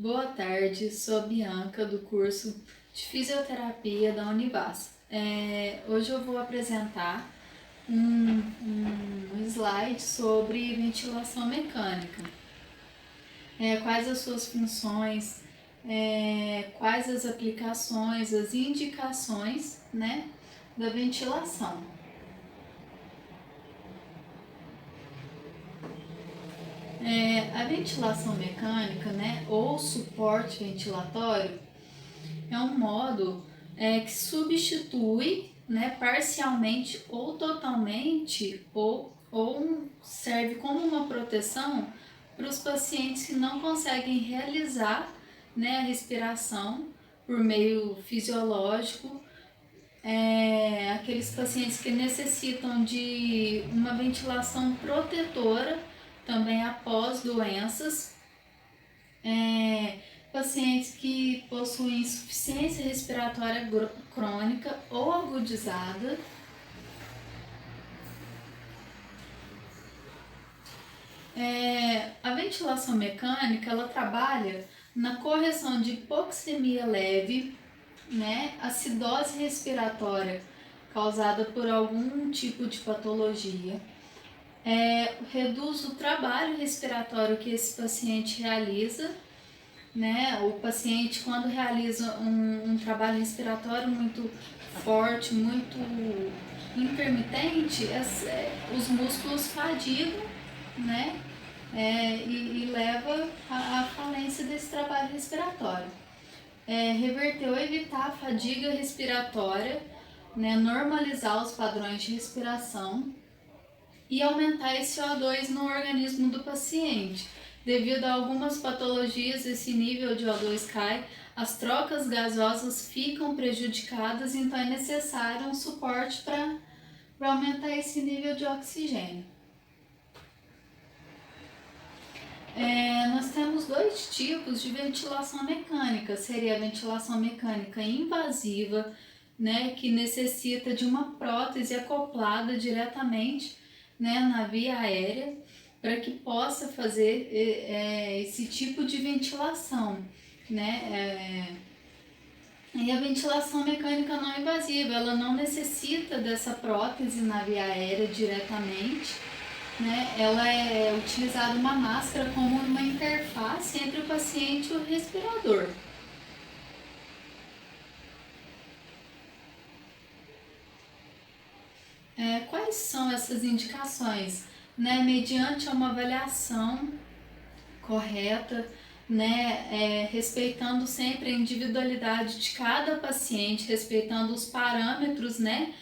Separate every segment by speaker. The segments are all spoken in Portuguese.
Speaker 1: Boa tarde, sou a Bianca do curso de Fisioterapia da Univas. Hoje eu vou apresentar um slide sobre ventilação mecânica. Quais as suas funções, quais as aplicações, as indicações, né, da ventilação. A ventilação mecânica, né, ou suporte ventilatório, é um modo que substitui, né, parcialmente ou totalmente, ou serve como uma proteção para os pacientes que não conseguem realizar, né, a respiração por meio fisiológico, aqueles pacientes que necessitam de uma ventilação protetora também após doenças, pacientes que possuem insuficiência respiratória crônica ou agudizada, a ventilação mecânica ela trabalha na correção de hipoxemia leve, né, acidose respiratória causada por algum tipo de patologia, reduz o trabalho respiratório que esse paciente realiza, né? O paciente, quando realiza um trabalho respiratório muito forte, muito intermitente, os músculos fadigam, né? E leva à falência desse trabalho respiratório. Reverter ou evitar a fadiga respiratória, né? Normalizar os padrões de respiração e aumentar esse CO2 no organismo do paciente. Devido a algumas patologias, esse nível de O2 cai, as trocas gasosas ficam prejudicadas, então é necessário um suporte para aumentar esse nível de oxigênio. Nós temos dois tipos de ventilação mecânica. Seria a ventilação mecânica invasiva, né, que necessita de uma prótese acoplada diretamente, né, na via aérea, para que possa fazer esse tipo de ventilação, né? E a ventilação mecânica não invasiva, ela não necessita dessa prótese na via aérea diretamente, né? Ela é utilizada uma máscara como uma interface entre o paciente e o respirador. Quais são essas indicações? Né? Mediante uma avaliação correta, né? Respeitando sempre a individualidade de cada paciente, respeitando os parâmetros, né?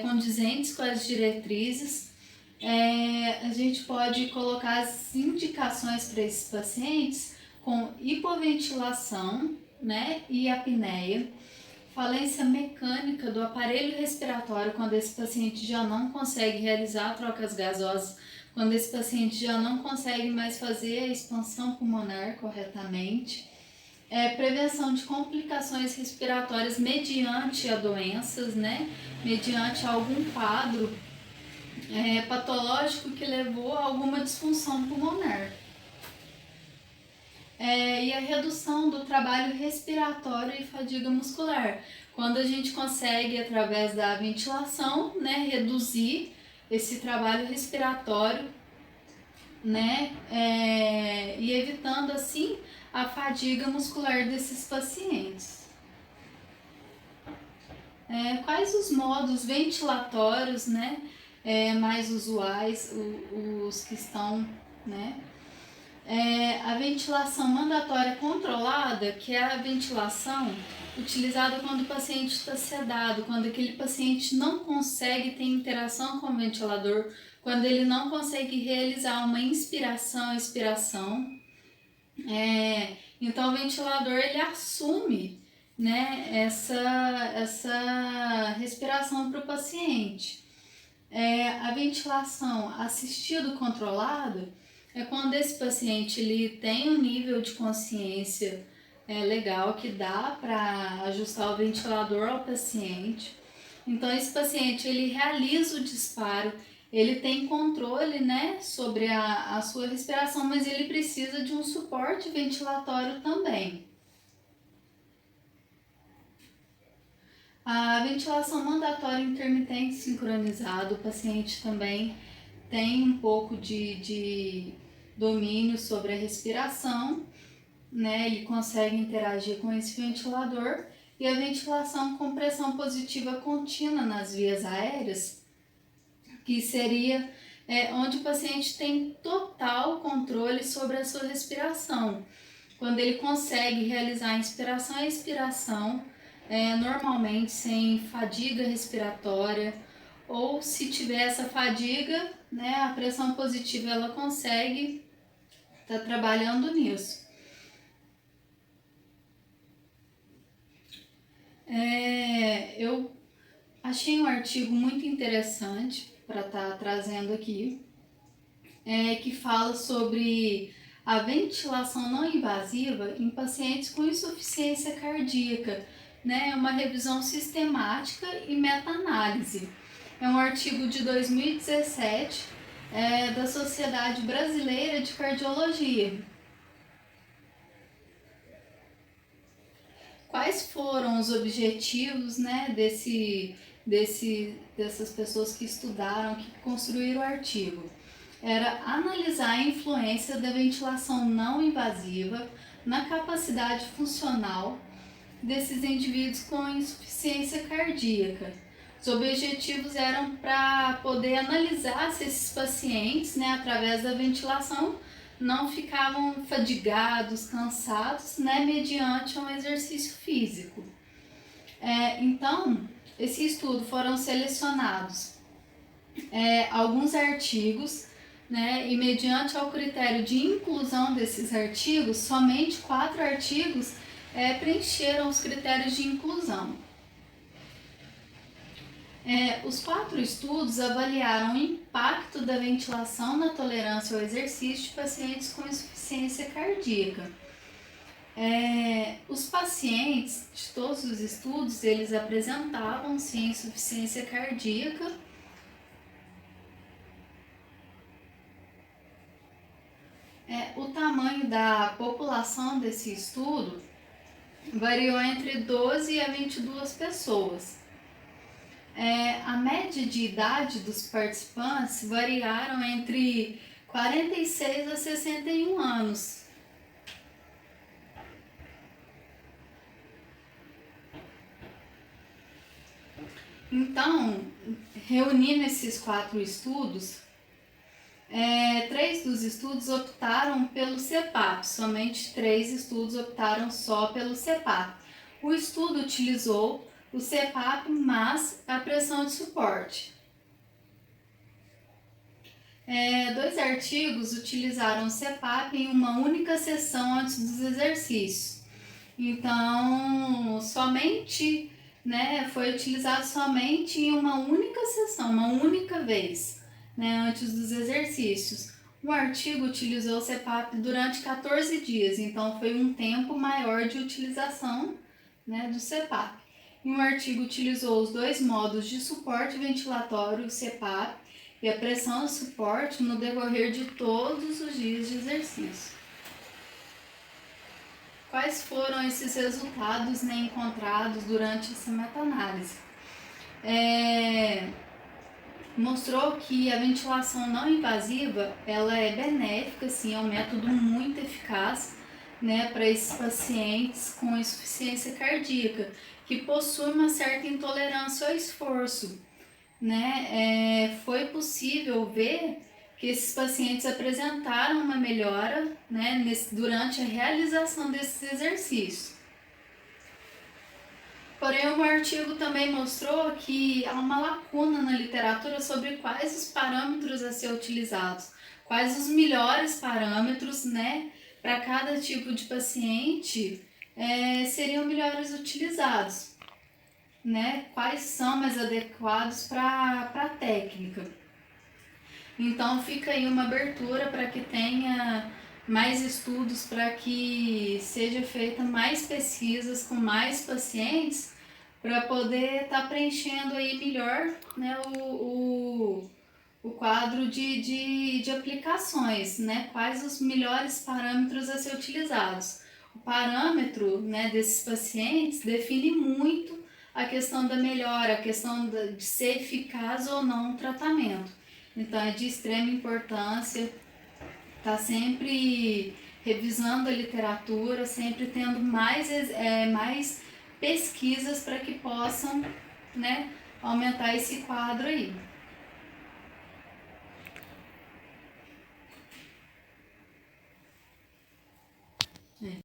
Speaker 1: Condizentes com as diretrizes. A gente pode colocar as indicações para esses pacientes com hipoventilação, né, e apneia, falência mecânica do aparelho respiratório, quando esse paciente já não consegue realizar trocas gasosas, quando esse paciente já não consegue mais fazer a expansão pulmonar corretamente, prevenção de complicações respiratórias mediante a doenças, né, mediante algum quadro patológico que levou a alguma disfunção pulmonar. E a redução do trabalho respiratório e fadiga muscular, quando a gente consegue, através da ventilação, né, reduzir esse trabalho respiratório, né, e evitando assim a fadiga muscular desses pacientes. Quais os modos ventilatórios, né, mais usuais, os que estão, né? A ventilação mandatória controlada, que é a ventilação utilizada quando o paciente está sedado, quando aquele paciente não consegue ter interação com o ventilador, quando ele não consegue realizar uma inspiração, expiração. Então o ventilador ele assume, né, essa respiração para o paciente. A ventilação assistido controlado é quando esse paciente ele tem um nível de consciência legal que dá para ajustar o ventilador ao paciente. Então esse paciente ele realiza o disparo, ele tem controle, né, sobre a sua respiração, mas ele precisa de um suporte ventilatório também. A ventilação mandatória intermitente sincronizada, o paciente também tem um pouco de domínio sobre a respiração, né? Ele consegue interagir com esse ventilador. E a ventilação com pressão positiva contínua nas vias aéreas, que seria onde o paciente tem total controle sobre a sua respiração. Quando ele consegue realizar a inspiração e expiração, normalmente sem fadiga respiratória, ou se tiver essa fadiga, né, a pressão positiva ela consegue estar trabalhando nisso. Eu achei um artigo muito interessante para estar trazendo aqui, que fala sobre a ventilação não invasiva em pacientes com insuficiência cardíaca, né? Uma revisão sistemática e meta-análise. É um artigo de 2017 da Sociedade Brasileira de Cardiologia. Quais foram os objetivos, né, dessas pessoas que estudaram, que construíram o artigo? Era analisar a influência da ventilação não invasiva na capacidade funcional desses indivíduos com insuficiência cardíaca. Os objetivos eram para poder analisar se esses pacientes, né, através da ventilação, não ficavam fadigados, cansados, né, mediante um exercício físico. Então, esse estudo foram selecionados alguns artigos, né, e mediante ao critério de inclusão desses artigos, somente 4 artigos preencheram os critérios de inclusão. Os 4 estudos avaliaram o impacto da ventilação na tolerância ao exercício de pacientes com insuficiência cardíaca. Os pacientes de todos os estudos, eles apresentavam sim insuficiência cardíaca. O tamanho da população desse estudo variou entre 12 a 22 pessoas. A média de idade dos participantes variaram entre 46 a 61 anos. Então, reunindo esses 4 estudos, 3 dos estudos optaram pelo CPAP, somente 3 estudos optaram só pelo CPAP. O estudo utilizou o CPAP mais a pressão de suporte. 2 artigos utilizaram o CPAP em uma única sessão antes dos exercícios. Então, somente, né, foi utilizado somente em uma única sessão, uma única vez, né, antes dos exercícios. O artigo utilizou o CPAP durante 14 dias, então foi um tempo maior de utilização, né, do CPAP. E um artigo utilizou os 2 modos de suporte ventilatório, o CPAP e a pressão de suporte no decorrer de todos os dias de exercício. Quais foram esses resultados, né, encontrados durante essa meta-análise? Mostrou que a ventilação não invasiva ela é benéfica, sim, é um método muito eficaz, né, para esses pacientes com insuficiência cardíaca, que possuem uma certa intolerância ao esforço, né? Foi possível ver que esses pacientes apresentaram uma melhora, né, durante a realização desses exercícios. Porém, o artigo também mostrou que há uma lacuna na literatura sobre quais os parâmetros a ser utilizados, quais os melhores parâmetros, né, para cada tipo de paciente seriam melhores utilizados, né, quais são mais adequados para a técnica. Então, fica aí uma abertura para que tenha mais estudos, para que seja feita mais pesquisas com mais pacientes, para poder estar preenchendo aí melhor, né, o o quadro de aplicações, né? Quais os melhores parâmetros a ser utilizados. O parâmetro, né, desses pacientes define muito a questão da melhora, a questão de ser eficaz ou não o tratamento. Então é de extrema importância estar sempre revisando a literatura, sempre tendo mais pesquisas para que possam, né, aumentar esse quadro aí.